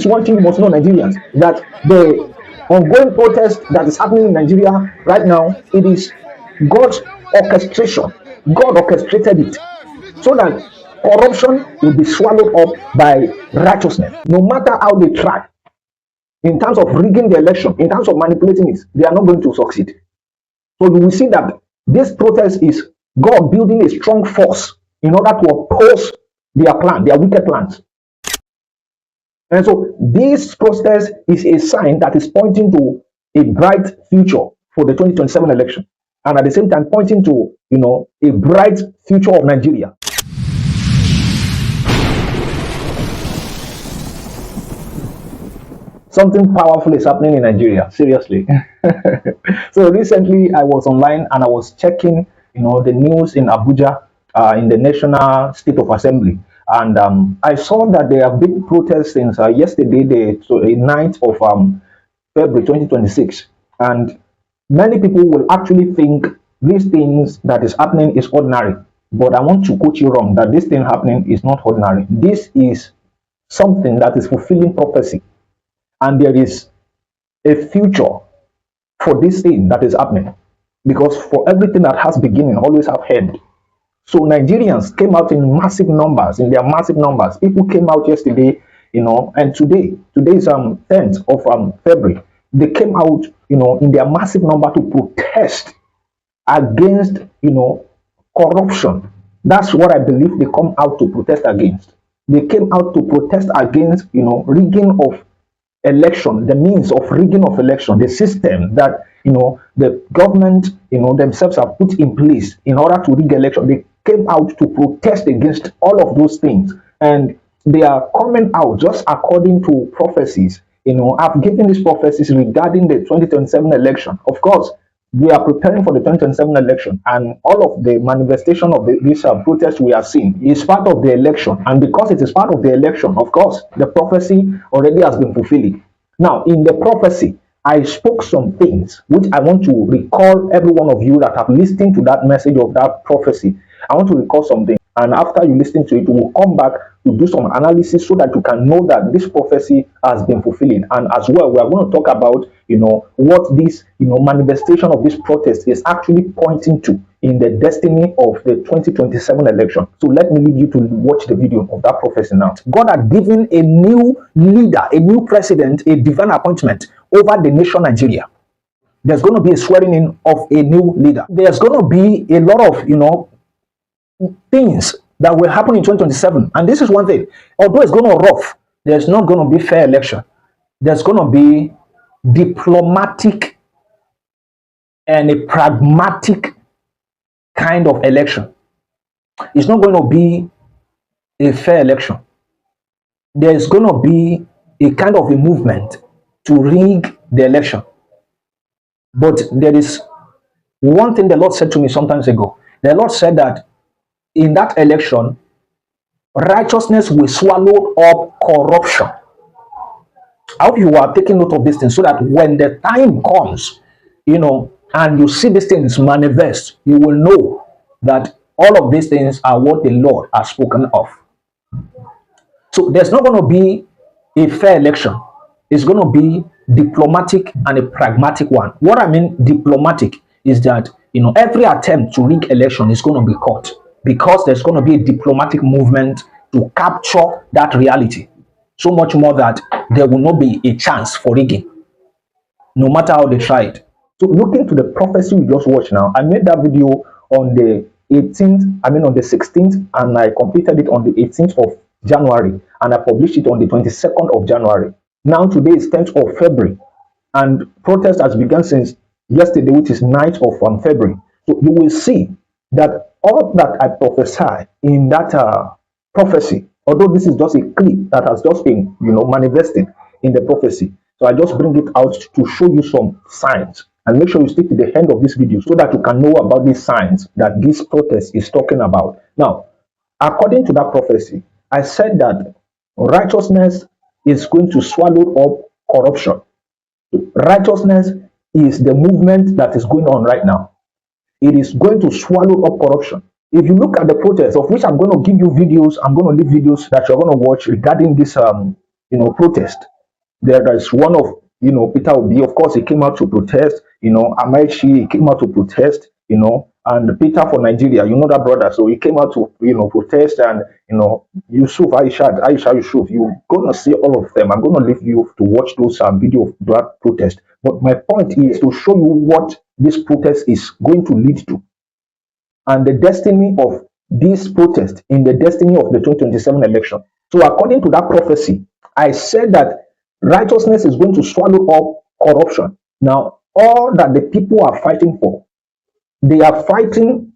is one thing you must know, Nigerians, that the ongoing protest that is happening in Nigeria right now, it is God's orchestration. God orchestrated it so that corruption will be swallowed up by righteousness. No matter how they try, in terms of rigging the election, in terms of manipulating it, they are not going to succeed. So you will see that this protest is God building a strong force in order to oppose their plan, their wicked plans. And so this protest is a sign that is pointing to a bright future for the 2027 election, and at the same time pointing to, a bright future of Nigeria. Something powerful is happening in Nigeria, seriously. So recently I was online and I was checking, the news in Abuja, in the National State of Assembly. And I saw that there have been protests since yesterday, the 9th of February 2026. And many people will actually think these things that is happening is ordinary. But I want to quote you wrong, that this thing happening is not ordinary. This is something that is fulfilling prophecy. And there is a future for this thing that is happening. Because for everything that has beginning, always have end. So Nigerians came out in massive numbers, in their massive numbers. People came out yesterday, and today is 10th of February. They came out, in their massive number to protest against, corruption. That's what I believe they come out to protest against. They came out to protest against, rigging of election, the means of rigging of election, the system that, the government, themselves have put in place in order to rig election. They came out to protest against all of those things, and they are coming out just according to prophecies. I've given these prophecies regarding the 2027 election. Of course, we are preparing for the 2027 election, and all of the manifestation of this protest we are seeing is part of the election. And because it is part of the election, of course, the prophecy already has been fulfilling. Now, in the prophecy, I spoke some things which I want to recall every one of you that have listened to that message of that prophecy. I want to recall something, and after you listen to it, we'll come back to do some analysis so that you can know that this prophecy has been fulfilling. And as well, we are going to talk about, what this, manifestation of this protest is actually pointing to in the destiny of the 2027 election. So let me leave you to watch the video of that prophecy now. God had given a new leader, a new president, a divine appointment over the nation Nigeria. There's going to be a swearing in of a new leader. There's going to be a lot of, things that will happen in 2027. And this is one thing. Although it's going to be rough, there's not going to be fair election. There's going to be diplomatic and a pragmatic kind of election. It's not going to be a fair election. There's going to be a kind of a movement to rig the election. But there is one thing the Lord said to me some time ago. The Lord said that in that election, righteousness will swallow up corruption. I hope you are taking note of this thing so that when the time comes, and you see these things manifest, you will know that all of these things are what the Lord has spoken of. So there's not going to be a fair election. It's going to be diplomatic and a pragmatic one. What I mean diplomatic is that, every attempt to rig election is going to be caught, because there's going to be a diplomatic movement to capture that reality. So much more that there will not be a chance for rigging, no matter how they try it. So looking to the prophecy we just watched now, I made that video on the 16th, and I completed it on the 18th of January, and I published it on the 22nd of January. Now today is 10th of February, and protest has begun since yesterday, which is 9th of February. So you will see that all that I prophesy in that prophecy, although this is just a clip that has just been, manifesting in the prophecy. So I just bring it out to show you some signs, and make sure you stick to the end of this video so that you can know about these signs that this protest is talking about. Now, according to that prophecy, I said that righteousness is going to swallow up corruption. Righteousness is the movement that is going on right now. It is going to swallow up corruption. If you look at the protest, of which I'm going to give you videos, I'm going to leave videos that you're going to watch regarding this, protest. There is one of, Peter Obi. Of course, he came out to protest. Amaechi, he came out to protest. And Peter for Nigeria, that brother. So he came out to protest, and Yusuf, Aisha Yusuf. You're gonna see all of them. I'm gonna leave you to watch those video of that protest. But my point is to show you what this protest is going to lead to, and the destiny of this protest in the destiny of the 2027 election. So according to that prophecy, I said that righteousness is going to swallow up corruption. Now, all that the people are fighting for, they are fighting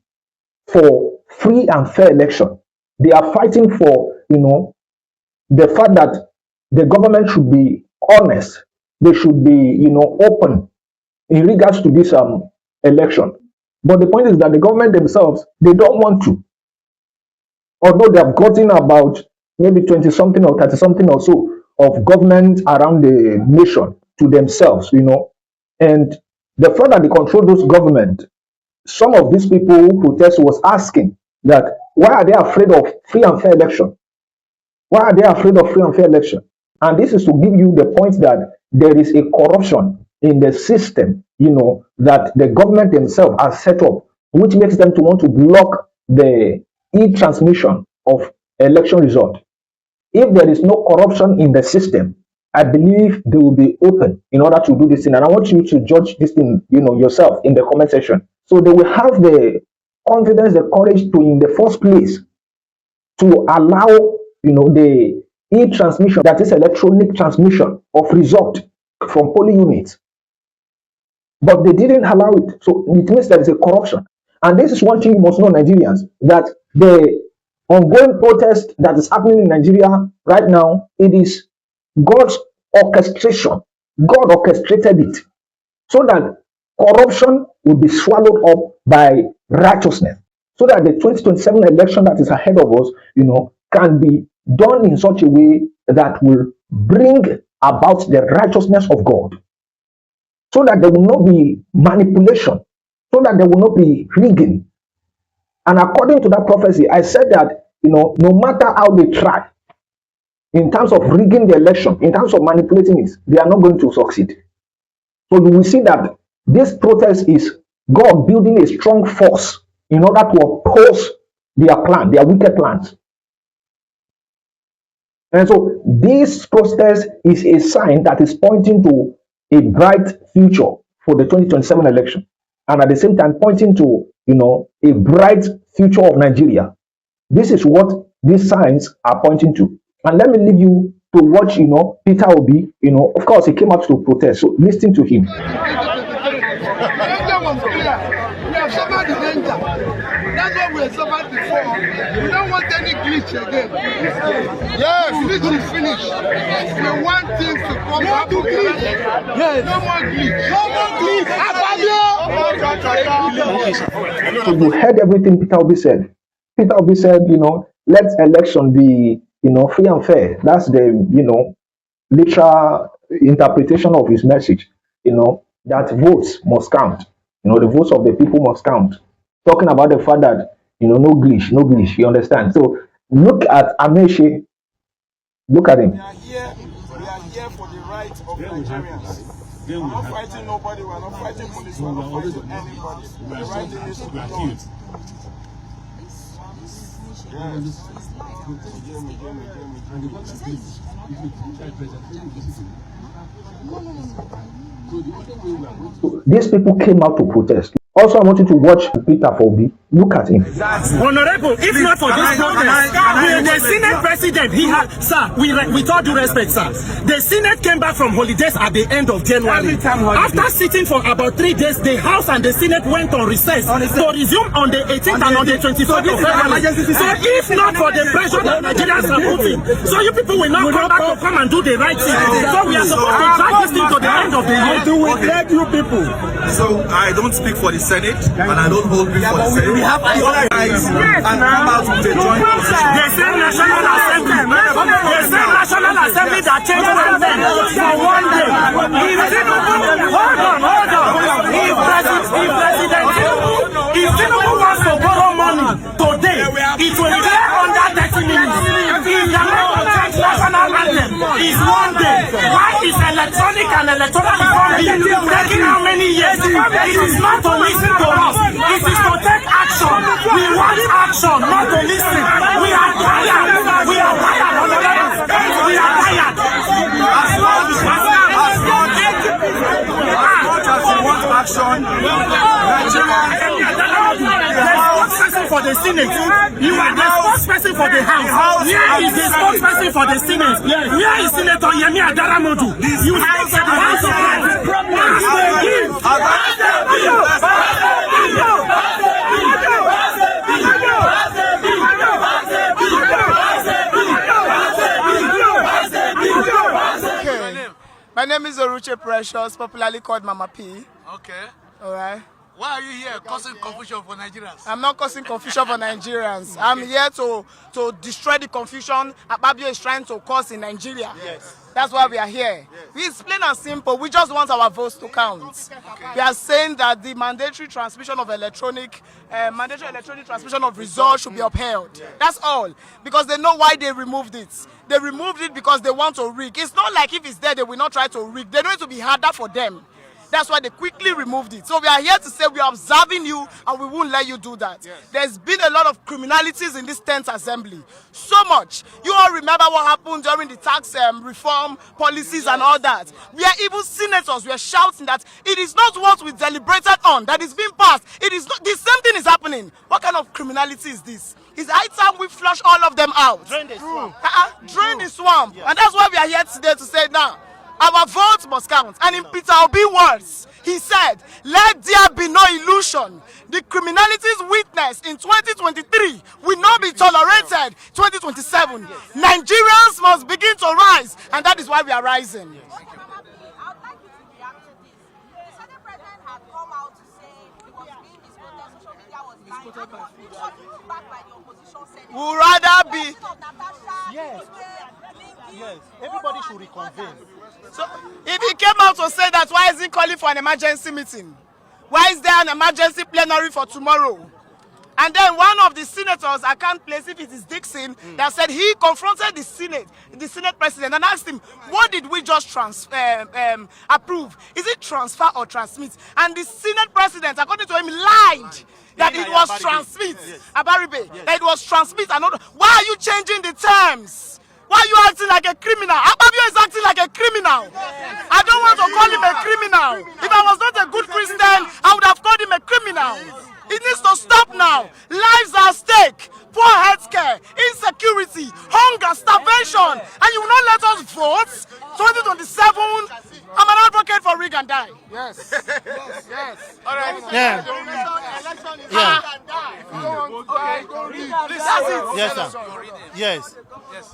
for free and fair election. They are fighting for, the fact that the government should be honest. They should be, open in regards to this election. But the point is that the government themselves, they don't want to. Although they have gotten about maybe 20 something or 30 something or so of government around the nation to themselves, and the fact that they control those government, some of these people who protest was asking that why are they afraid of free and fair election? Why are they afraid of free and fair election? And this is to give you the point that there is a corruption in the system, that the government themselves are set up, which makes them to want to block the e-transmission of election result. If there is no corruption in the system, I believe they will be open in order to do this thing. And I want you to judge this thing, yourself in the comment section. So they will have the confidence, the courage to, in the first place, to allow, the e-transmission, that is electronic transmission of result from polling units. But they didn't allow it. So it means there is a corruption. And this is one thing you must know, Nigerians, that the ongoing protest that is happening in Nigeria right now, it is God's orchestration. God orchestrated it so that corruption will be swallowed up by righteousness, so that the 2027 election that is ahead of us, can be done in such a way that will bring about the righteousness of God, so that there will not be manipulation, so that there will not be rigging. And according to that prophecy, I said that, no matter how they try, in terms of rigging the election, in terms of manipulating it, they are not going to succeed. So you will see that this protest is God building a strong force in order to oppose their plan, their wicked plans. And so this protest is a sign that is pointing to a bright future for the 2027 election, and at the same time pointing to, a bright future of Nigeria. This is what these signs are pointing to. And let me leave you to watch, Peter Obi. Of course, he came out to protest. So listen to him. We have suffered the danger. That's what we have suffered before. We don't want any glitch again. Yes, glitch is finished. We want things to come back to glitch. Yes. No more glitch. No more glitch. So you heard everything Peter Obi said. Peter Obi said, let election be, free and fair. That's the, literal interpretation of his message. That votes must count. The votes of the people must count. Talking about the fact that, no glitch, you understand? So look at Amaechi. Look at him. We are here for the rights of Nigerians. We're not fighting nobody, we're not fighting police, we're not fighting anybody. The right thing is to be done. So these people came out to protest. Also, I want you to watch Peter Obi. Look at him. Honorable, if not for this protest, the Senate president, with all due respect, sir, the Senate came back from holidays at the end of January. After sitting for about 3 days, the House and the Senate went on recess to resume on the 18th and on the 24th of February. So if not for the pressure that Nigerians are putting, so you people will not come back to come and do the right thing. So we are supposed to drag this thing to the end of the year. We beg you people. So I don't speak for the Senate, and I don't hold before the Senate. We have to organize and come out with a joint position. The same National Assembly that changed everything for one day. Hold on. If Tinubu wants to borrow money today, it will be under 30 minutes. If the national anthem is one day, why is bring an electoral reform bill taking how many years? It is not to listen to us. It is to take action. We want action, not to listen. We are tired. We are tired. We are tired. As much as you want action, spokesperson for the Senate. You are the spokesperson for the House. Where is the spokesperson for the Senate? Where is Senator Yemi Adaramodu? You speak for the House of My name is Oruche Precious, popularly called Mama P. Okay. All right. Why are you here causing confusion for Nigerians? I'm not causing confusion for Nigerians. I'm here to destroy the confusion Akpabio is trying to cause in Nigeria. Yes. That's why we are here. Yes. It's plain and simple. We just want our votes to count. Okay. We are saying that the mandatory transmission of electronic transmission of results should be upheld. Yes. That's all. Because they know why they removed it. They removed it because they want to rig. It's not like if it's there, they will not try to rig. They know it to be harder for them. That's why they quickly removed it. So we are here to say we are observing you and we won't let you do that. Yes. There's been a lot of criminalities in this 10th assembly. So much. You all remember what happened during the tax reform policies and all that. We are even senators. We are shouting that it is not what we deliberated on that is being passed. It is not, the same thing is happening. What kind of criminality is this? It's high time we flush all of them out. Drain the swamp. Drain the swamp. Yes. And that's why we are here today to say now. Our votes must count. And in Peter Obi words, he said, let there be no illusion. The criminalities witnessed in 2023 will not be tolerated 2027. Yes. Nigerians must begin to rise, and that is why we are rising. Yes. We'd rather be... Yes. Yes, everybody should reconvene. So, if he came out to say that, why is he calling for an emergency meeting? Why is there an emergency plenary for tomorrow? And then one of the senators, I can't place if it is Dixon, that said he confronted the Senate president and asked him, what did we just approve? Is it transfer or transmit? And the Senate president, according to him, lied that it was transmit. Abaribe, that it was transmit. And why are you changing the terms? Why are you acting like a criminal? Akpabio is acting like a criminal. I don't want to call him a criminal. If I was not a good Christian, I would have called him a criminal. It needs to stop now. Lives are at stake. Poor healthcare, insecurity, hunger, starvation. And you will not let us vote? 2027, I'm an advocate for rig and die. Yes. Yes. All right. Yeah. That's it. Yes, sir. Yes.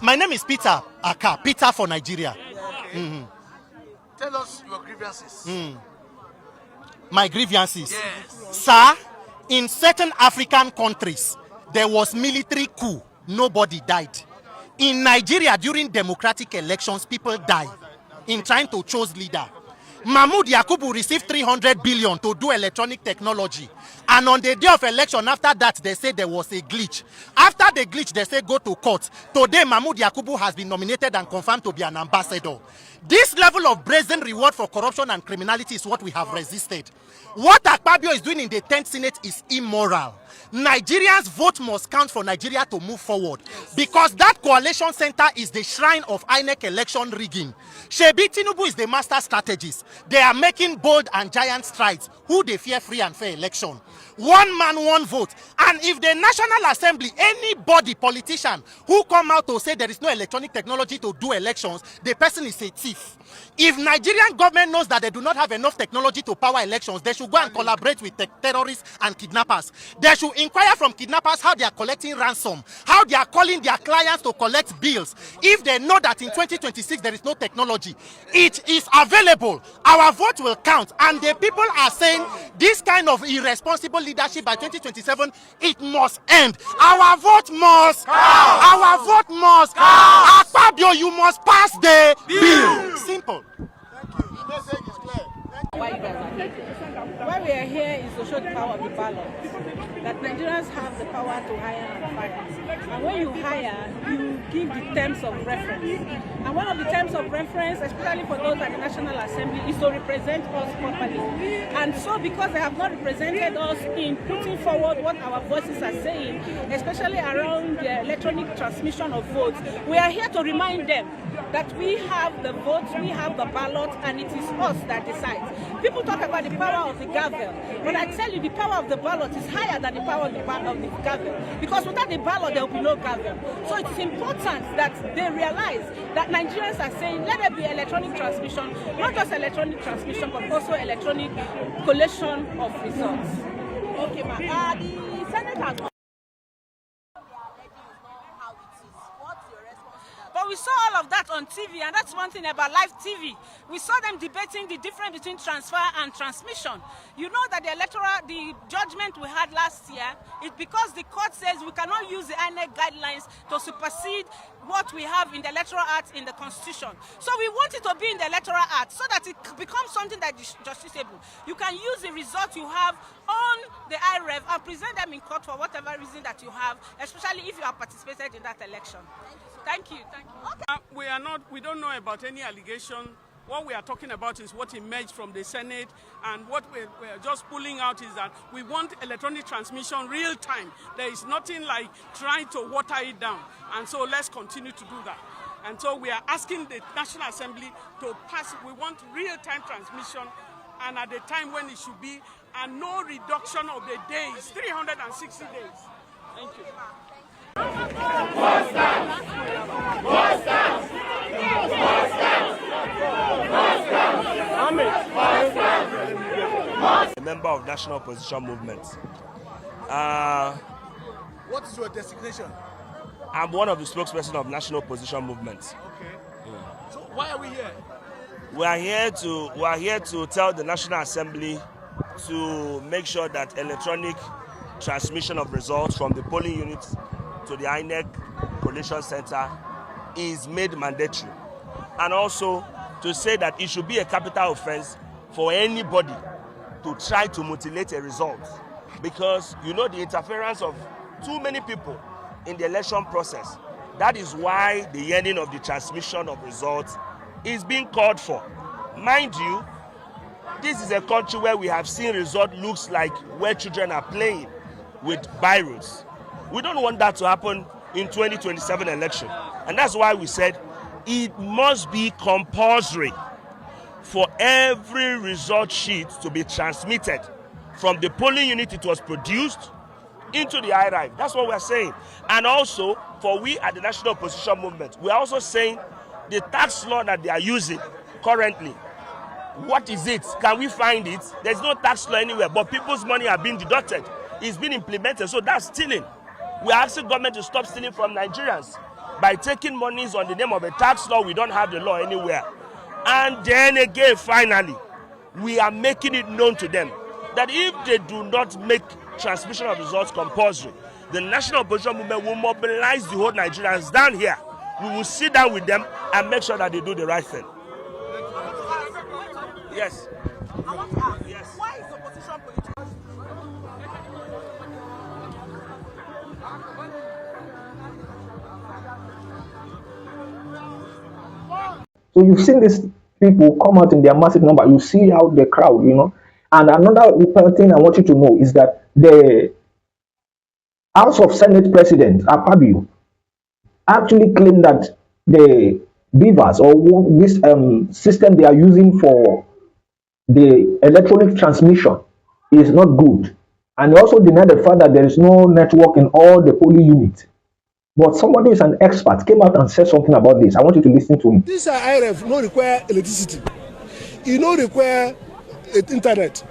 My name is Peter Aka. Peter for Nigeria. Tell us your grievances. My grievances. Yes. Sir, in certain African countries, there was military coup. Nobody died. In Nigeria, during democratic elections, people died in trying to choose leader. Mahmoud Yakubu received 300 billion to do electronic technology. And on the day of election, after that, they say there was a glitch. After the glitch, they say go to court. Today, Mahmoud Yakubu has been nominated and confirmed to be an ambassador. This level of brazen reward for corruption and criminality is what we have resisted. What Akpabio is doing in the 10th Senate is immoral. Nigerians' vote must count for Nigeria to move forward, because that coalition center is the shrine of INEC election rigging. Shebi Tinubu is the master strategist. They are making bold and giant strides. Who they fear free and fair election. One man, one vote. And if the National Assembly, anybody, politician, who come out to say there is no electronic technology to do elections, the person is a thief. If Nigerian government knows that they do not have enough technology to power elections, they should go and collaborate with terrorists and kidnappers. They should inquire from kidnappers how they are collecting ransom, how they are calling their clients to collect bills. If they know that in 2026 there is no technology, it is available. Our vote will count. And the people are saying this kind of irresponsible leadership by 2027, it must end. Our vote must. Our vote must. Akpabio, you must pass the bill. Simple. Why we are here is to show the power of the ballot. that Nigerians have the power to hire and fire. And when you hire, you give the terms of reference. And one of the terms of reference, especially for those at the National Assembly, is to represent us properly. And so because they have not represented us in putting forward what our voices are saying, especially around the electronic transmission of votes, we are here to remind them that we have the votes, we have the ballot, and it is us that decides. People talk about the power of the gavel, but I tell you, the power of the ballot is higher than the power of the gavel, because without the ballot, there will be no gavel. So it's important that they realize that Nigerians are saying, let there be electronic transmission, not just electronic transmission, but also electronic collation of results. Okay, ma'am. The Senate has... But we saw all of that on TV, and that's one thing about live TV. We saw them debating the difference between transfer and transmission. You know that the judgment we had last year is because the court says we cannot use the INEC guidelines to supersede what we have in the Electoral Act in the Constitution. So we want it to be in the Electoral Act so that it becomes something that is justiciable. You can use the results you have on the IREV and present them in court for whatever reason that you have, especially if you have participated in that election. Thank you. Thank you. Okay. We don't know about any allegation. What we are talking about is what emerged from the Senate, and what we're just pulling out is that we want electronic transmission real time. There is nothing like trying to water it down, and so let's continue to do that. And so we are asking the National Assembly to pass, we want real-time transmission, and at the time when it should be, and no reduction of the days, 360 days. Thank you. A member of National Opposition Movement. What is your designation? I'm one of the spokespersons of National Opposition Movement. Okay. Yeah. So why are we here? We are here to tell the National Assembly to make sure that electronic transmission of results from the polling units to the INEC Collation Center is made mandatory, and also to say that it should be a capital offense for anybody to try to mutilate a result, because you know the interference of too many people in the election process. That is why the ending of the transmission of results is being called for. Mind you, this is a country where we have seen result looks like where children are playing with biros. We don't want that to happen in 2027 election. And that's why we said it must be compulsory for every result sheet to be transmitted from the polling unit it was produced into the IRIVE. That's what we're saying. And also, for we at the National Opposition Movement, we're also saying the tax law that they are using currently, what is it? Can we find it? There's no tax law anywhere, but people's money are being deducted. It's been implemented, so that's stealing. We're asking government to stop stealing from Nigerians by taking monies on the name of a tax law. We don't have the law anywhere. And then again, finally, we are making it known to them that if they do not make transmission of results compulsory, the National Opposition Movement will mobilize the whole Nigerians down here. We will sit down with them and make sure that they do the right thing. Yes. I want to ask, yes. Why is opposition political? So you've seen these people come out in their massive number. You see how the crowd, And another thing I want you to know is that the House of Senate President, Akpabio, actually claimed that the beavers, or this system they are using for the electronic transmission, is not good. And he also denied the fact that there is no network in all the polling units. But somebody who is an expert came out and said something about this. I want you to listen to him. This IRF no require electricity. It no require internet.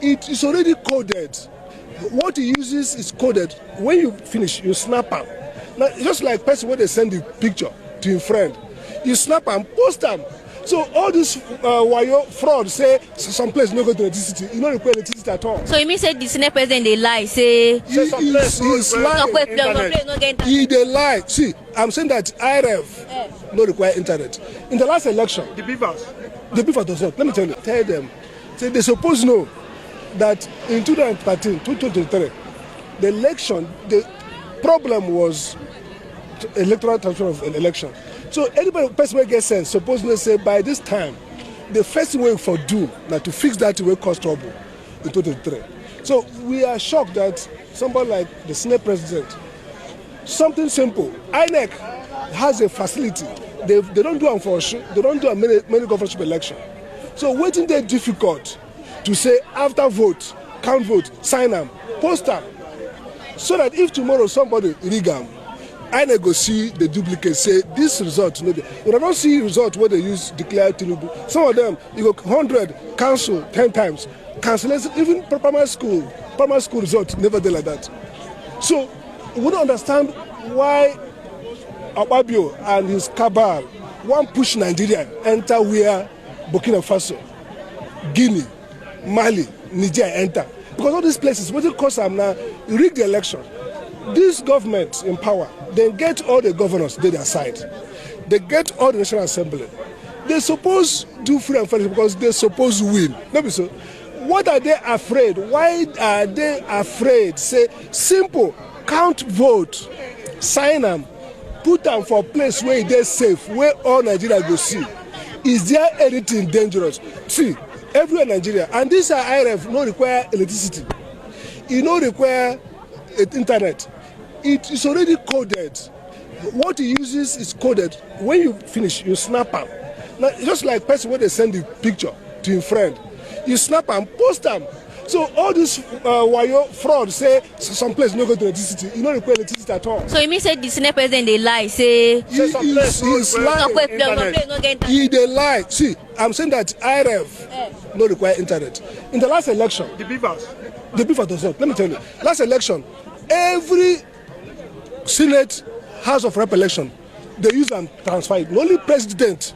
It is already coded. What it uses is coded. When you finish, you snap them. Now, just like person when they send the picture to your friend, you snap and post them. So all this wayo fraud say some place no go to electricity. You no require electricity at all. So you mean say the Senate president they lie? Say he's lying. He they lie. See, I'm saying that IRF no require internet. In the last election, the beaver does not. Let me tell you. Tell them. Say they suppose know that in 2013, 2023, The election, the problem was electoral transfer of an election. So anybody person will get sense, supposedly say by this time, the first way for do now to fix that will cause trouble in 2023. So we are shocked that somebody like the Senate President, something simple, INEC has a facility. They don't do unfortunate, they don't do a many governorship election. So waiting there difficult to say after vote, count vote, sign them, post them, so that if tomorrow somebody rig them, INEC go see the duplicate, say this result. You don't see result where they use declare Tinubu. Some of them, you go 100, cancel 10 times. Cancellation, even primary school result never did like that. So we don't understand why Ababio and his cabal want push Nigeria enter where Burkina Faso, Guinea, Mali, Niger enter. Because all these places, what it costs them now, rig the election. This government in power, they get all the governors to their side. They get all the National Assembly. They suppose do free and fair because they suppose win. No be so. What are they afraid? Why are they afraid? Say simple, count vote, sign them, put them for a place where they're safe, where all Nigeria go see. Is there anything dangerous? See, everywhere in Nigeria, and this IRF no require electricity. It no require internet. It is already coded. What it uses is coded. When you finish, you snap them. Now, just like person when they send the picture to your friend, you snap and post them. So all this wayo fraud say some place no go to electricity. You don't require electricity at all. So you mean say the Senate President they lie? Say he's lying. He they lie. See, I'm saying that IRF no require internet. In the last election, the beaver does not. Let me tell you. Last election, every Senate House of Rep election, they use and transfer it. Only president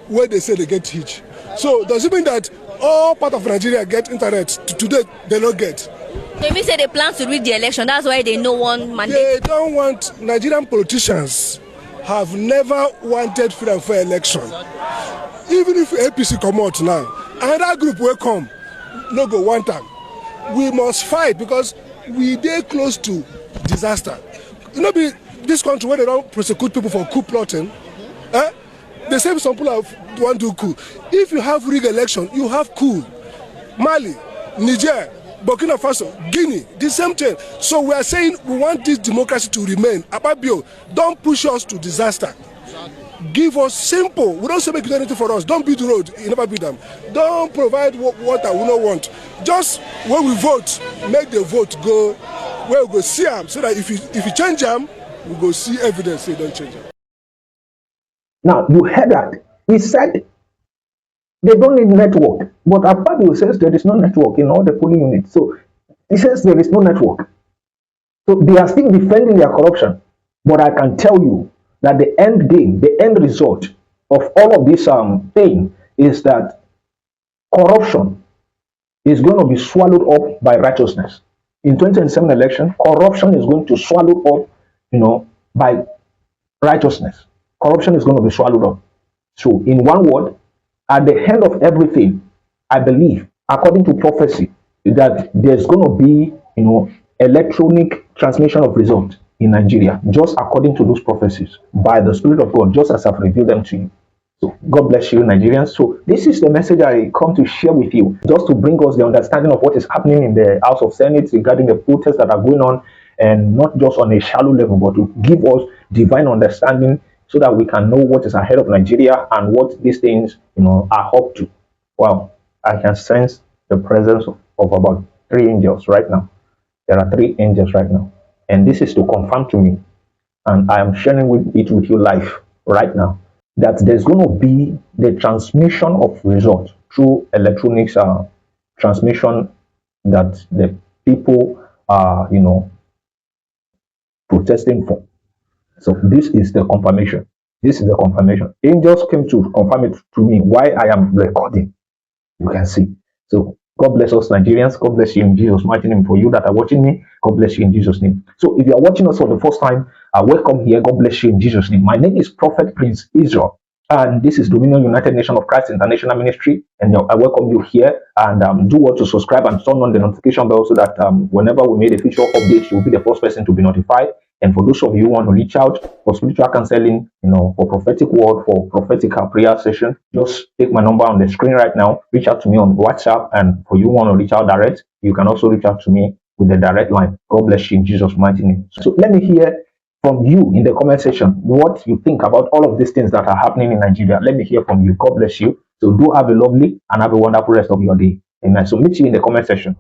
where they say they get hitch. So does it mean that all part of Nigeria get internet? Today they don't get. So you mean say they plan to rig the election? That's why they no one mandate. They don't want. Nigerian politicians have never wanted free and fair election. Even if APC come out now, another group will come, no go one time. We must fight because we dey close to disaster. You know, be this country where they don't prosecute people for coup plotting. They say some people want to do coup. If you have rigged election, you have coup. Mali, Niger, Burkina Faso, Guinea, the same thing. So we are saying we want this democracy to remain. Ababio, don't push us to disaster. Give us simple. We don't say make anything for us. Don't build the road. You never build them. Don't provide water. We don't want. Just when we vote, make the vote go where we go see them. So that if you change them, we go see evidence. Say don't change them. Now you heard that he said they don't need network, but Akpabio says there is no network in all the polling units. So he says there is no network. So they are still defending their corruption. But I can tell you that the end game, the end result of all of this thing is that corruption is going to be swallowed up by righteousness. In 2027 election, corruption is going to swallow up, by righteousness. Corruption is going to be swallowed up. So in one word, at the end of everything, I believe, according to prophecy, that there's going to be, electronic transmission of results in Nigeria, just according to those prophecies, by the Spirit of God, just as I've revealed them to you. So God bless you, Nigerians. So this is the message I come to share with you, just to bring us the understanding of what is happening in the House of Senate regarding the protests that are going on, and not just on a shallow level, but to give us divine understanding so that we can know what is ahead of Nigeria and what these things, are up to. Wow, I can sense the presence of about 3 angels right now. There are 3 angels right now. And this is to confirm to me, and I am sharing it with you live right now, that there's going to be the transmission of results through electronics transmission that the people are, protesting for. So this is the confirmation. This is the confirmation. Angels came to confirm it to me why I am recording. You can see. So God bless us, Nigerians. God bless you in Jesus' mighty name. For you that are watching me, God bless you in Jesus' name. So if you are watching us for the first time, welcome here. God bless you in Jesus' name. My name is Prophet Prince Israel. And this is Dominion United Nation of Christ International Ministry, and I welcome you here. And do want to subscribe and turn on the notification bell so that whenever we make a future update, you'll be the first person to be notified. And for those of you who want to reach out for spiritual counseling, for prophetic word, for prophetic prayer session, just take my number on the screen right now. Reach out to me on WhatsApp, and for you who want to reach out direct, you can also reach out to me with the direct line. God bless you in Jesus' mighty name. So let me hear from you in the comment section what you think about all of these things that are happening in Nigeria. Let me hear from you. God bless you. So do have a lovely and have a wonderful rest of your day. Amen. So meet you in the comment section.